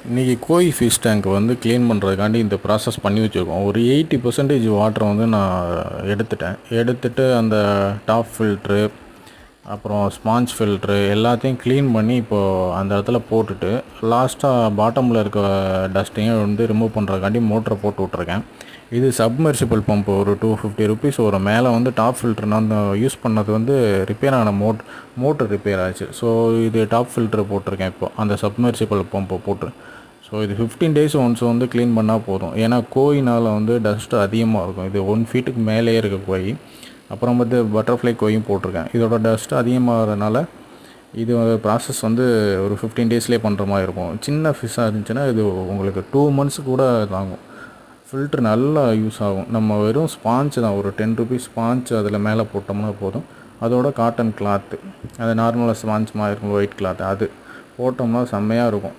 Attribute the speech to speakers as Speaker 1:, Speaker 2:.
Speaker 1: இன்றைக்கி கோய் fish tank வந்து clean பண்ணுறதுக்காண்டி இந்த ப்ராசஸ் பண்ணி வச்சுருக்கோம். ஒரு 80% வாட்டரை வந்து நான் எடுத்துட்டு அந்த டாப் ஃபில்ட்ரு அப்புறம் ஸ்பாஞ்ச் ஃபில்ட்ரு எல்லாத்தையும் க்ளீன் பண்ணி இப்போது அந்த இடத்துல போட்டுட்டு லாஸ்ட்டாக பாட்டமில் இருக்க டஸ்ட்டையும் வந்து ரிமூவ் பண்ணுறதுக்காண்டி மோட்டரை போட்டு விட்ருக்கேன். இது சப்மர்சிபிள் பம்ப் ஒரு 250 ருபீஸ் வரும். மேலே வந்து டாப் ஃபில்ட்ரு நான் யூஸ் பண்ணது வந்து ரிப்பேர் ஆன மோட்ரு ரிப்பேர் ஆச்சு. ஸோ இது டாப் ஃபில்ட்ரு போட்டிருக்கேன். இப்போ அந்த சப்மர்சிபிள் பம்பை போட்டு ஸோ இது 15 days ஒன்ஸ் வந்து க்ளீன் பண்ணால் போதும். ஏன்னா கோயினால் வந்து டஸ்ட்டு அதிகமாக இருக்கும். இது 1 feet மேலேயே இருக்க கோழி. அப்புறம் வந்து பட்டர்ஃப்ளை கோயும் போட்டிருக்கேன். இதோட டஸ்ட்டு அதிகமாகிறதுனால இது ப்ராசஸ் வந்து ஒரு 15 daysலேயே பண்ணுற மாதிரி இருக்கும். சின்ன ஃபிஷ்ஷாக இருந்துச்சுன்னா இது உங்களுக்கு 2 months கூட தாங்கும். ஃபில்ட்ரு நல்லா யூஸ் ஆகும். நம்ம வெறும் ஸ்பாஞ்ச் தான், ஒரு 10 rupees ஸ்பாஞ்ச் அதில் மேலே போட்டோம்னா போதும். அதோட காட்டன் கிளாத்து, அது நார்மலாக ஸ்பாஞ்ச் மாதிரி இருக்கும், ஒயிட் கிளாத்து, அது போட்டோம்னா செம்மையாக இருக்கும்.